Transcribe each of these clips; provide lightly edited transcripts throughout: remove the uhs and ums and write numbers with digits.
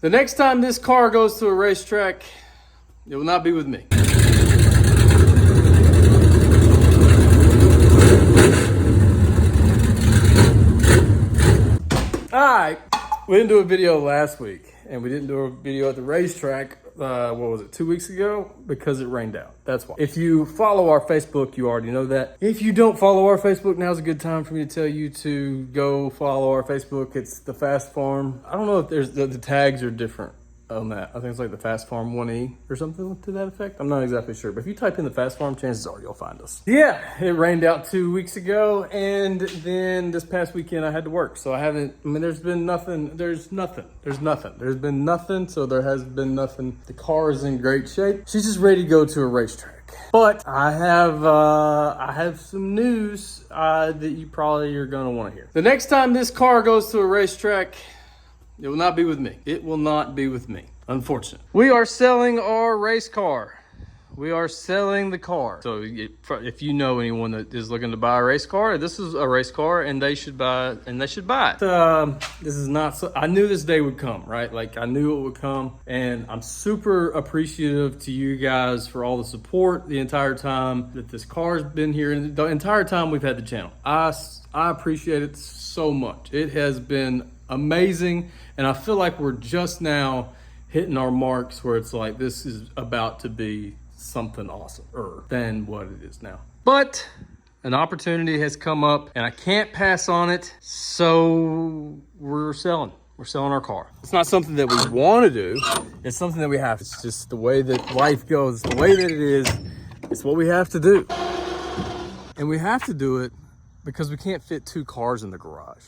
The next time this car goes to a racetrack, it will not be with me. All right, we didn't do a video last week, and we didn't do a video at the racetrack, what was it, 2 weeks ago? Because it rained out, that's why. If you follow our Facebook, you already know that. If you don't follow our Facebook, now's a good time for me to tell you to go follow our Facebook. It's The Fast Farm. I don't know if there's, the tags are different on that. I think it's like The Fast Farm 1E or something to that effect. I'm not exactly sure, but if you type in The Fast Farm, chances are you'll find us. Yeah, it rained out 2 weeks ago, and then this past weekend I had to work. So I haven't, I mean, there's been nothing, there's been nothing, so there has been nothing. The car is in great shape. She's just ready to go to a racetrack. But I have some news that you probably are gonna wanna hear. The next time this car goes to a racetrack, it will not be with me. It will not be with me, unfortunately. We are selling our race car. We are selling the car. So if you know anyone that is looking to buy a race car, this is a race car and they should buy it, and they should buy it. This is not, so I knew this day would come, right? Like I knew it would come, and I'm super appreciative to you guys for all the support the entire time that this car's been here, and the entire time we've had the channel. I appreciate it so much. It has been amazing, and I feel like we're just now hitting our marks where it's like this is about to be something awesomer than what it is now. But an opportunity has come up and I can't pass on it, so we're selling our car. It's not something that we want to do, it's something that we have. It's just the way that life goes, the way that it is. It's what we have to do, and we have to do it because we can't fit 2 cars in the garage.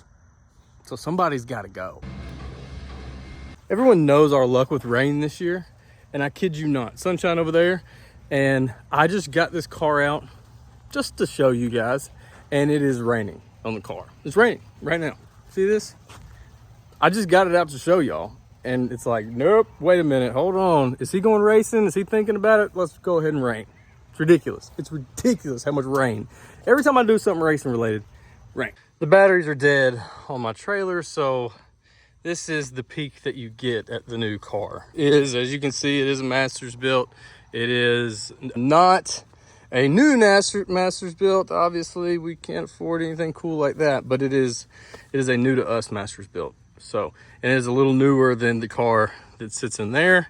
So somebody's got to go. Everyone knows our luck with rain this year, and I kid you not, sunshine over there, and I just got this car out just to show you guys, and it is raining on the car. It's raining right now. See this? I just got it out to show y'all, and it's like, nope, wait a minute, hold on. Is he going racing? Is he thinking about it? Let's go ahead and rain. It's ridiculous. It's ridiculous how much rain. Every time I do something racing related, rain. The batteries are dead on my trailer, so this is the peak that you get at the new car. It is, as you can see, it is a Masters built. It is not a new Masters built. Obviously, we can't afford anything cool like that, but it is a new to us Masters built. So, and it is a little newer than the car that sits in there.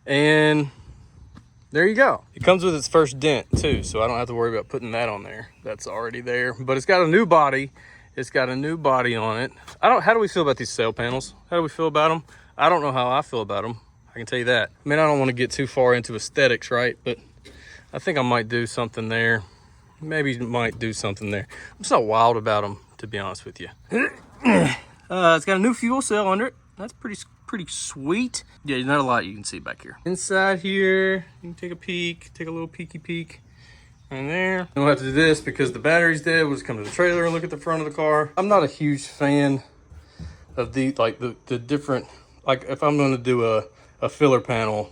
And there you go. It comes with its first dent too, so I don't have to worry about putting that on there. That's already there, but it's got a new body. It's got a new body on it. How do we feel about these sail panels? How do we feel about them? I don't know how I feel about them. I can tell you that. I mean, I don't want to get too far into aesthetics, right? But I think I might do something there. Maybe might do something there. I'm so wild about them, to be honest with you. It's got a new fuel cell under it. That's pretty sweet. Yeah, there's not a lot you can see back here. Inside here, you can take a peek, take a little peeky peek. And there. We'll have to do this because the battery's dead. We'll just come to the trailer and look at the front of the car. I'm not a huge fan of the different, like if I'm gonna do a filler panel,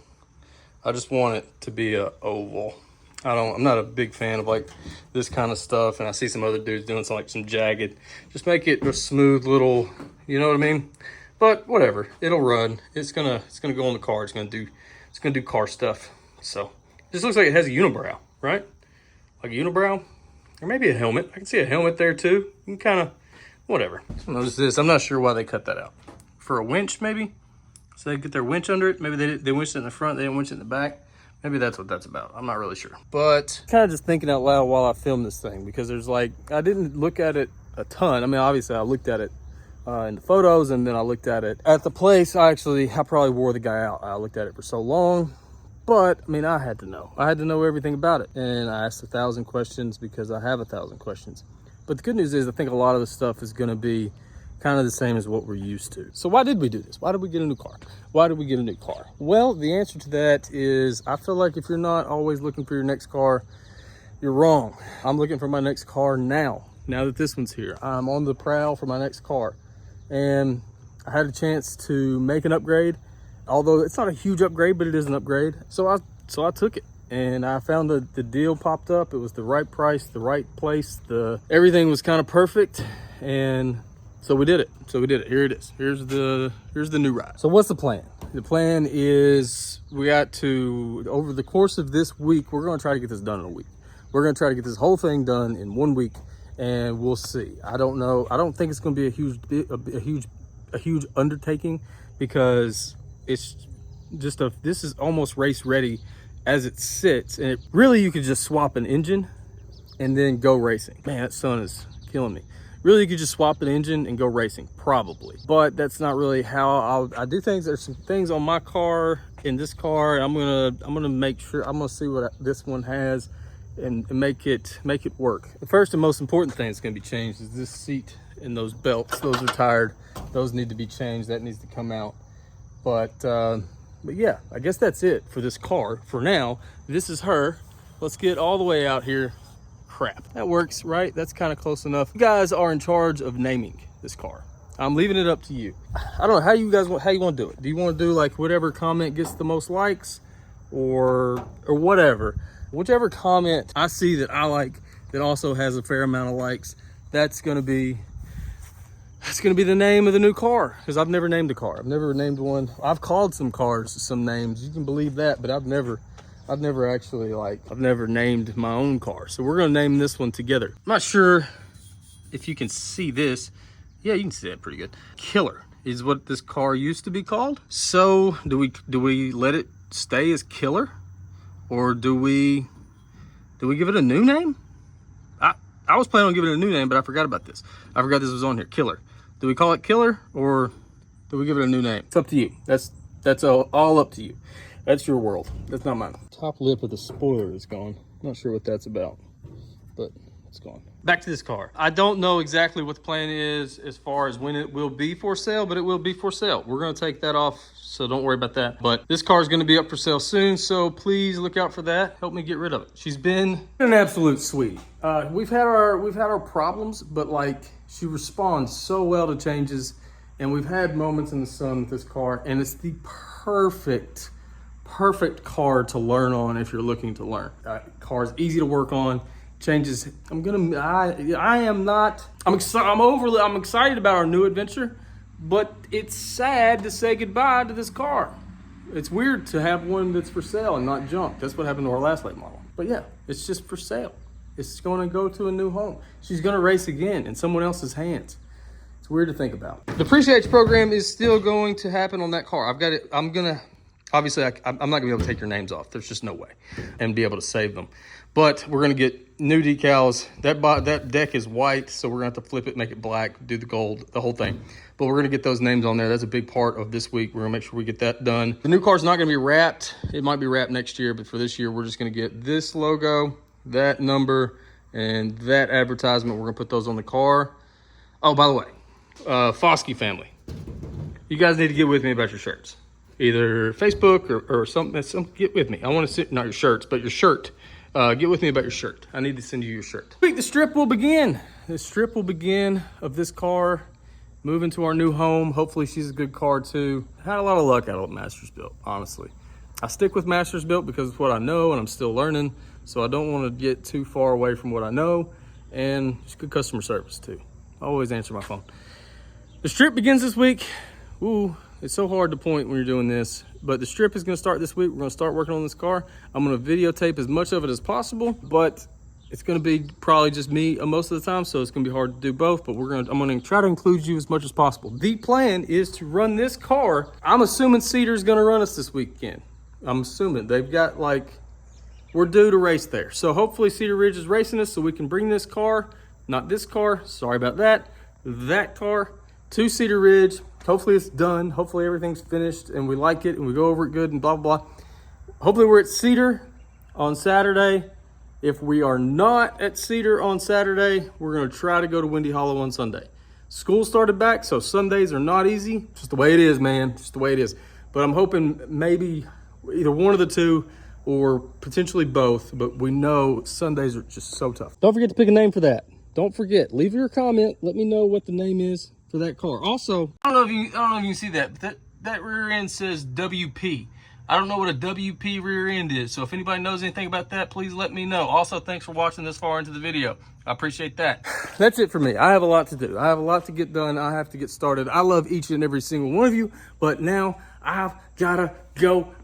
I just want it to be a oval. I'm not a big fan of like this kind of stuff, and I see some other dudes doing some jagged. Just make it a smooth little, you know what I mean? But whatever, it'll run. It's gonna go on the car. It's gonna do car stuff. So this looks like it has a unibrow, right? Like a unibrow, or maybe a helmet. I can see a helmet there too. You can kind of, whatever. So notice this, I'm not sure why they cut that out. For a winch, maybe? So they get their winch under it. Maybe they winched it in the front, they didn't winch it in the back. Maybe that's what that's about. I'm not really sure. But kind of just thinking out loud while I film this thing, because there's like, I didn't look at it a ton. I mean, obviously I looked at it in the photos, and then I looked at it at the place. I probably wore the guy out. I looked at it for so long. But I mean, I had to know everything about it, and I asked 1,000 questions because I have 1,000 questions. But the good news is I think a lot of the stuff is going to be kind of the same as what we're used to. So why did we do this? Why did we get a new car? Why did we get a new car? Well, the answer to that is I feel like if you're not always looking for your next car, you're wrong. I'm looking for my next car now that this one's here. I'm on the prowl for my next car, and I had a chance to make an upgrade. Although it's not a huge upgrade, but it is an upgrade. So I took it, and I found the deal popped up. It was the right price, the right place. Everything was kind of perfect, and so we did it. Here it is. Here's the new ride. So what's the plan? The plan is over the course of this week, we're gonna try to get this done in a week. We're gonna try to get this whole thing done in 1 week, and we'll see. I don't know. I don't think it's gonna be a huge undertaking, because it's just this is almost race ready as it sits, and really you could just swap an engine and then go racing. Man, that sun is killing me. Really, you could just swap an engine and go racing, probably. But that's not really how I do things. There's some things on my car, in this car. I'm gonna make sure, I'm gonna see what this one has and make it work. The first and most important thing that's gonna be changed is this seat and those belts. Those are tired. Those need to be changed. That needs to come out. But yeah, I guess that's it for this car for now. This is her. Let's get all the way out here. Crap, that works, right? That's kind of close enough. You guys are in charge of naming this car. I'm leaving it up to you. I don't know how you want to do it. Do you want to do like whatever comment gets the most likes, or whatever? Whichever comment I see that I like that also has a fair amount of likes, that's gonna be the name of the new car, because I've never named a car. I've never named one. I've called some cars some names, you can believe that, but I've never actually I've never named my own car. So we're gonna name this one together. I'm not sure if you can see this. Yeah, you can see that pretty good. Killer is what this car used to be called. So do we let it stay as Killer, or do we give it a new name? I was planning on giving it a new name, but I forgot about this. I forgot this was on here. Killer. Do we call it Killer, or do we give it a new name? It's up to you. That's all up to you. That's your world. That's not mine. Top lip of the spoiler is gone. Not sure what that's about, but it's gone. Back to this car. I don't know exactly what the plan is as far as when it will be for sale, but it will be for sale. We're gonna take that off, so don't worry about that. But this car is gonna be up for sale soon, so please look out for that. Help me get rid of it. She's been an absolute sweetie. We've had our problems, but like, she responds so well to changes, and we've had moments in the sun with this car, and it's the perfect car to learn on if you're looking to learn. Car is easy to work on. Changes. I'm excited about our new adventure, but it's sad to say goodbye to this car. It's weird to have one that's for sale and not junk. That's what happened to our last late model. But yeah, it's just for sale. It's going to go to a new home. She's going to race again in someone else's hands. It's weird to think about. The PRESHEATEYA program is still going to happen on that car. I've got it. Obviously, I'm not gonna be able to take your names off. There's just no way, and be able to save them. But we're gonna get new decals. That deck is white, so we're gonna have to flip it, make it black, do the gold, the whole thing. But we're gonna get those names on there. That's a big part of this week. We're gonna make sure we get that done. The new car's not gonna be wrapped. It might be wrapped next year, but for this year, we're just gonna get this logo, that number, and that advertisement. We're gonna put those on the car. Oh, by the way, Foskey family, you guys need to get with me about your shirts. Either Facebook or something, get with me. I want to see, not your shirts, but your shirt. Get with me about your shirt. I need to send you your shirt. The strip will begin. The strip will begin of this car, moving to our new home. Hopefully she's a good car too. Had a lot of luck out of Masters Built, honestly. I stick with Masters Built because it's what I know and I'm still learning. So I don't want to get too far away from what I know, and just good customer service too. I always answer my phone. The strip begins this week. Ooh. It's so hard to point when you're doing this, but the strip is gonna start this week. We're gonna start working on this car. I'm gonna videotape as much of it as possible, but it's gonna be probably just me most of the time, so it's gonna be hard to do both, but I'm gonna try to include you as much as possible. The plan is to run this car. I'm assuming Cedar's gonna run us this weekend. I'm assuming they've got we're due to race there. So hopefully Cedar Ridge is racing us so we can bring this car, not this car, sorry about that car, to Cedar Ridge. Hopefully it's done. Hopefully everything's finished and we like it and we go over it good and blah, blah, blah. Hopefully we're at Cedar on Saturday. If we are not at Cedar on Saturday, we're gonna try to go to Windy Hollow on Sunday. School started back, so Sundays are not easy. Just the way it is, man, just the way it is. But I'm hoping maybe either one of the two or potentially both, but we know Sundays are just so tough. Don't forget to pick a name for that. Don't forget, leave your comment. Let me know what the name is for that car. Also, I don't know if you can see that, but that rear end says WP. I don't know what a WP rear end is, so if anybody knows anything about that, please let me know. Also, thanks for watching this far into the video. I appreciate that. That's it for me. I have a lot to do. I have a lot to get done. I have to get started. I love each and every single one of you, but now I've gotta go.